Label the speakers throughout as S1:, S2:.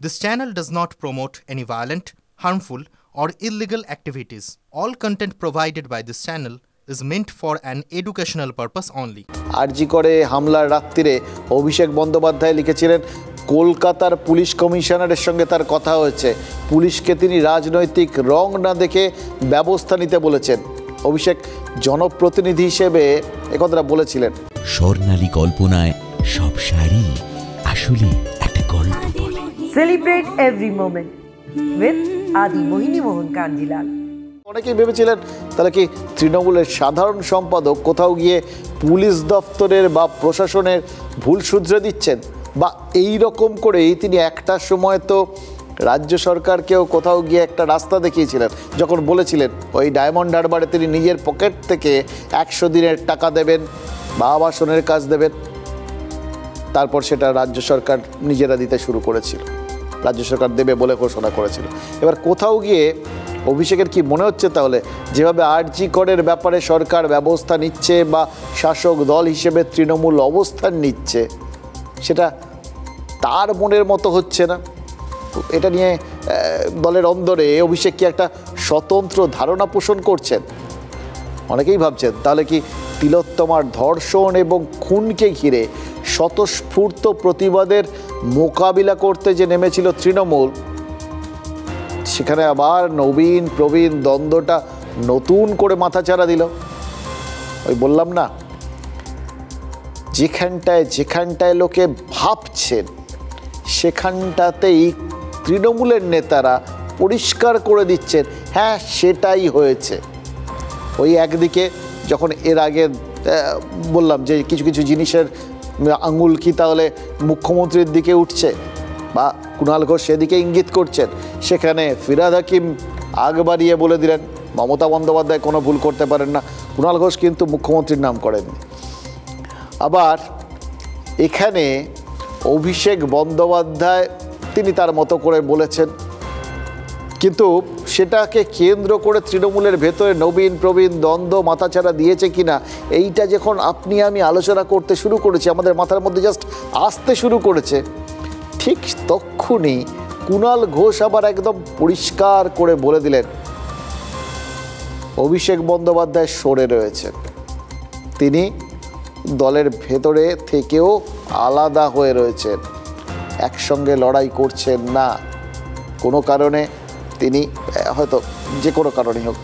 S1: This channel does not promote any violent, harmful, or illegal activities. All content provided by this channel is meant for an educational purpose only.
S2: আরজি করে হামলার রাত্রিরে অভিষেক বন্দ্যোপাধ্যায় লিখেছিলেন কলকাতার police কমিশনারের সঙ্গে তার কথা হয়েছে, পুলিশকে তিনি রাজনৈতিক রং না দেখে ব্যবস্থা নিতে বলেছেন। অভিষেক জনপ্রতিনিধি হিসেবে একথা বলেছিলেন।
S3: স্বর্ণালী কল্পনায় সব শাড়ি আসলে একটা গল্প বলে।
S4: সেলিব্রেট এভরি মোমেন্ট উইথ আদি মোহিনী মোহন কাঞ্জিলাল।
S2: অনেকেই ভেবেছিলেন তাহলে কি তৃণমূলের সাধারণ সম্পাদক কোথাও গিয়ে পুলিশ দপ্তরের বা প্রশাসনের ভুল শুধরে দিচ্ছেন, বা এই রকম করেই তিনি একটা সময় তো রাজ্য সরকারকেও কোথাও গিয়ে একটা রাস্তা দেখিয়েছিলেন, যখন বলেছিলেন ওই ডায়মন্ড হারবারে তিনি নিজের পকেট থেকে 100 দিনের টাকা দেবেন বা আবাসনের কাজ দেবেন। তারপর সেটা রাজ্য সরকার নিজেরা দিতে শুরু করেছিল, রাজ্য সরকার দেবে বলে ঘোষণা করেছিল। এবার কোথাও গিয়ে অভিষেকের কি মনে হচ্ছে তাহলে যেভাবে আরজি করের ব্যাপারে সরকার ব্যবস্থা নিচ্ছে বা শাসক দল হিসেবে তৃণমূল অবস্থান নিচ্ছে, সেটা তার মনের মতো হচ্ছে না? এটা নিয়ে দলের অন্দরে অভিষেক কি একটা স্বতন্ত্র ধারণা পোষণ করছেন? অনেকেই ভাবছেন তাহলে কি তিলোত্তমার ধর্ষণ এবং খুনকে ঘিরে স্বতঃস্ফূর্ত প্রতিবাদের মোকাবিলা করতে যে নেমেছিল তৃণমূল, সেখানে আবার নবীন প্রবীণ দ্বন্দ্বটা নতুন করে মাথাচাড়া দিল। ওই বললাম না, যেখানটায় লোকে ভাবছেন সেখানটাতেই তৃণমূলের নেতারা পরিষ্কার করে দিচ্ছেন হ্যাঁ সেটাই হয়েছে। ওই একদিকে যখন এর আগে বললাম যে কিছু কিছু জিনিসের আঙুল কি তাহলে মুখ্যমন্ত্রীর দিকে উঠছে বা কুণাল ঘোষ সেদিকে ইঙ্গিত করছেন, সেখানে ফিরহাদ হাকিম আগ বাড়িয়ে বলে দিলেন মমতা বন্দ্যোপাধ্যায় কোনো ভুল করতে পারেন না। কুণাল ঘোষ কিন্তু মুখ্যমন্ত্রীর নাম করেননি। আবার এখানে অভিষেক বন্দ্যোপাধ্যায় তিনি তার মতো করে বলেছেন, কিন্তু সেটাকে কেন্দ্র করে তৃণমূলের ভেতরে নবীন প্রবীণ দ্বন্দ্ব মাথাচাড়া দিয়েছে কিনা, এইটা যখন আপনি আমি আলোচনা করতে শুরু করেছি, আমাদের মাথার মধ্যে জাস্ট আসতে শুরু করেছে, ঠিক তক্ষুনি কুণাল ঘোষ আবার একদম পরিষ্কার করে বলে দিলেন অভিষেক বন্দ্যোপাধ্যায় সরে রয়েছেন, তিনি দলের ভেতরে থেকেও আলাদা হয়ে রয়েছেন, একসঙ্গে লড়াই করছেন না। কোনো কারণে তিনি হয়তো যে কোনো কারণেই হোক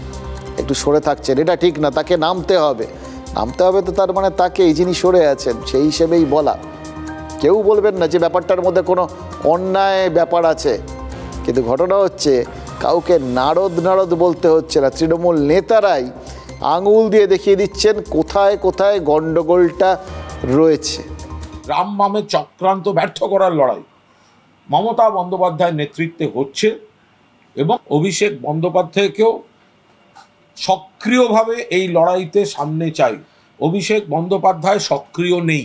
S2: একটু সরে থাকছেন, এটা ঠিক না, তাকে নামতে হবে তো তার মানে তাকেই যিনি সরে আছেন সেই হিসেবেই বলা। কেউ বলবেন না যে ব্যাপারটার মধ্যে কোনো অন্যায় ব্যাপার আছে, কিন্তু ঘটনা হচ্ছে কাউকে নারদ বলতে হচ্ছে না, তৃণমূল নেতারাই আঙুল দিয়ে দেখিয়ে দিচ্ছেন কোথায় কোথায় গণ্ডগোলটা রয়েছে।
S5: রাম বামের চক্রান্ত ব্যর্থ করার লড়াই মমতা বন্দ্যোপাধ্যায়ের নেতৃত্বে হচ্ছে এবং অভিষেক বন্দ্যোপাধ্যায়কেও সক্রিয়ভাবে এই লড়াইতে সামনে চাই। অভিষেক বন্দ্যোপাধ্যায় সক্রিয় নেই,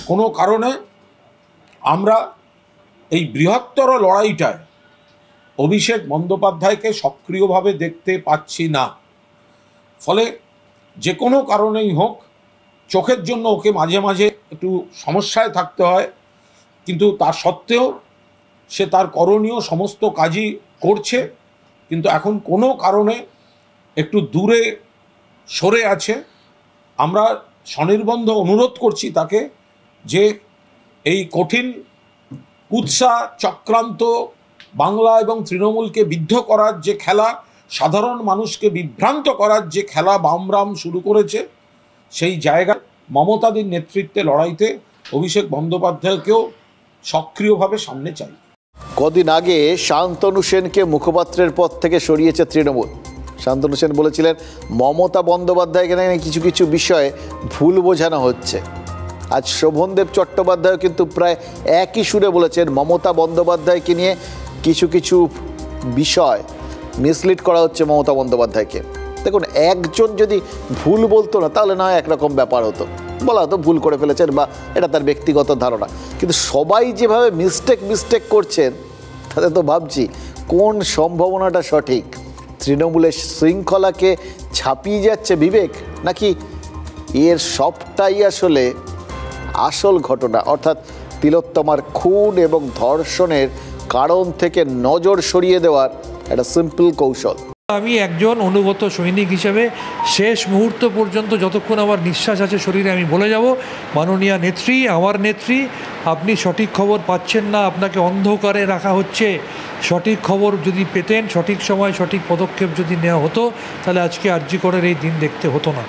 S5: কোনো কারণে আমরা এই বৃহত্তর লড়াইটায় অভিষেক বন্দ্যোপাধ্যায়কে সক্রিয়ভাবে দেখতে পাচ্ছি না। ফলে যে কোনো কারণেই হোক চোখের জন্য ওকে মাঝে মাঝে একটু সমস্যায় থাকতে হয়, কিন্তু তা সত্ত্বেও সে তার করণীয় সমস্ত কাজই করছে, কিন্তু এখন কোনো কারণে একটু দূরে সরে আছে। আমরা স্বনির্বন্ধ অনুরোধ করছি তাকে যে এই কঠিন কুৎসা চক্রান্ত বাংলা এবং তৃণমূলকে বিদ্ধ করার যে খেলা, সাধারণ মানুষকে বিভ্রান্ত করার যে খেলা বামরাম শুরু করেছে, সেই জায়গায় মমতাদির নেতৃত্বে লড়াইতে অভিষেক বন্দ্যোপাধ্যায়কেও সক্রিয়ভাবে সামনে চাই।
S2: কদিন আগে শান্তনু সেনকে মুখপাত্রের পদ থেকে সরিয়েছে তৃণমূল। শান্তনু সেন বলেছিলেন মমতা বন্দ্যোপাধ্যায়কে নিয়ে কিছু কিছু বিষয়ে ভুল বোঝানো হচ্ছে। আজ শোভনদেব চট্টোপাধ্যায় কিন্তু প্রায় একই সুরে বলেছেন মমতা বন্দ্যোপাধ্যায়কে নিয়ে কিছু কিছু বিষয় মিসলিড করা হচ্ছে মমতা বন্দ্যোপাধ্যায়কে। দেখুন, একজন যদি ভুল বলতো না তাহলে না হয় একরকম ব্যাপার হতো, বলা হতো ভুল করে ফেলেছেন বা এটা তার ব্যক্তিগত ধারণা, কিন্তু সবাই যেভাবে মিস্টেক করছেন তাতে তো ভাবছি কোন সম্ভাবনাটা সঠিক। তৃণমূলের শৃঙ্খলাকে ছাপিয়ে যাচ্ছে বিবেক, নাকি এর সবটাই আসলে আসল ঘটনা, অর্থাৎ তিলোত্তমার খুন এবং ধর্ষণের কারণ থেকে নজর সরিয়ে দেওয়ার একটা সিম্পল কৌশল।
S6: আমি একজন অনুগত সৈনিক হিসেবে শেষ মুহূর্ত পর্যন্ত যতক্ষণ আমার নিঃশ্বাস আছে শরীরে আমি বলে যাব, মাননীয় নেত্রী, আমার নেত্রী, আপনি সঠিক খবর পাচ্ছেন না, আপনাকে অন্ধকারে রাখা হচ্ছে। সঠিক খবর যদি পেতেন, সঠিক সময় সঠিক পদক্ষেপ যদি নেওয়া হতো, তাহলে আজকে আরজি করের এই দিন দেখতে হতো না।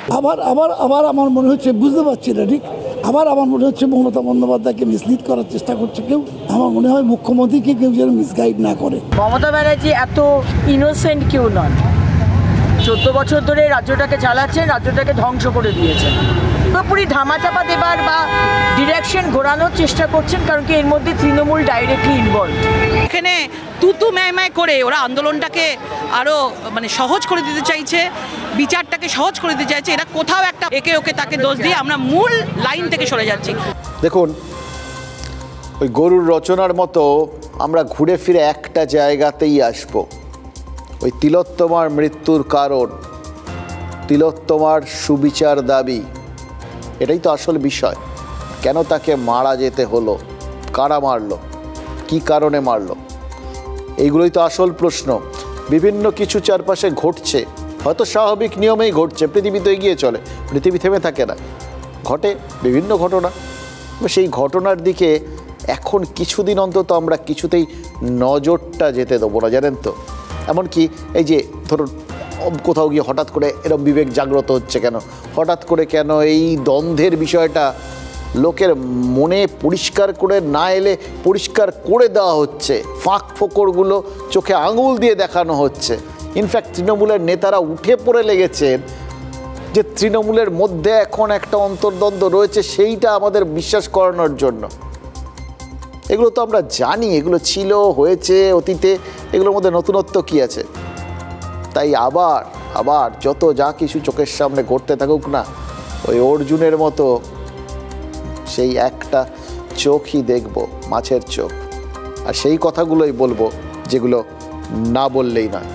S7: আমার মনে হচ্ছে, বুঝতে পারছি না ঠিক, আমার মনে হচ্ছে মমতা বন্দ্যোপাধ্যায়কে মিসলিড করার চেষ্টা করছে কেউ। আমার মনে হয় মুখ্যমন্ত্রীকে কেউ যেন মিসগাইড না করে।
S4: মমতা ব্যানার্জি এত ইনোসেন্ট কেউ নন। 14 বছর ধরে রাজ্যটাকে চালাচ্ছেন, রাজ্যটাকে ধ্বংস করে দিয়েছেন। পুরোপুরি ধামাচাপা দেবার বা ডিরেকশন ঘোরানোর চেষ্টা করছেন, কারণ কি এর মধ্যে তৃণমূল ডাইরেক্টলি ইনভলভ।
S8: এখানে তুতু ম্যায় করে ওরা আন্দোলনটাকে আরও সহজ করে দিতে চাইছে, বিচারটাকে সহজ করে দিতে চাইছে। এটা কোথাও একটা একে ওকে তাকে দোষ দিয়ে আমরা মূল লাইন থেকে সরে যাচ্ছি।
S2: দেখুন, ওই গরুর রচনার মতো আমরা ঘুরে ফিরে একটা জায়গাতেই আসব। ওই তিলোত্তমার মৃত্যুর কারণ, তিলোত্তমার সুবিচার দাবি, এটাই তো আসল বিষয়। কেন তাকে মারা যেতে হলো, কারা মারলো, কি কারণে মারলো, এইগুলোই তো আসল প্রশ্ন। বিভিন্ন কিছু চারপাশে ঘটছে, হয়তো স্বাভাবিক নিয়মেই ঘটছে, পৃথিবী তো এগিয়ে চলে, পৃথিবী থেমে থাকে না, ঘটে বিভিন্ন ঘটনা। সেই ঘটনার দিকে এখন কিছুদিন অন্তত আমরা কিছুতেই নজরটা যেতে দেবো না, জানেন তো। এমনকি এই যে ধরুন কোথাও গিয়ে হঠাৎ করে এরকম বিবেক জাগ্রত হচ্ছে কেন, হঠাৎ করে কেন এই দ্বন্দ্বের বিষয়টা লোকের মনে পরিষ্কার করে না এলে পরিষ্কার করে দেওয়া হচ্ছে, ফাঁক ফোকরগুলো চোখে আঙুল দিয়ে দেখানো হচ্ছে। ইনফ্যাক্ট তৃণমূলের নেতারা উঠে পড়ে লেগেছেন যে তৃণমূলের মধ্যে এখন একটা অন্তর্দ্বন্দ্ব রয়েছে, সেইটা আমাদের বিশ্বাস করানোর জন্য। এগুলো তো আমরা জানি, এগুলো ছিল, হয়েছে অতীতে, এগুলোর মধ্যে নতুনত্ব কী আছে? তাই আবার যত যা কিছু চোখের সামনে ঘটতে থাকুক না, ওই অর্জুনের মতো সেই একটা চোখই দেখব, মাছের চোখ, আর সেই কথাগুলোই বলবো যেগুলো না বললেই নয়।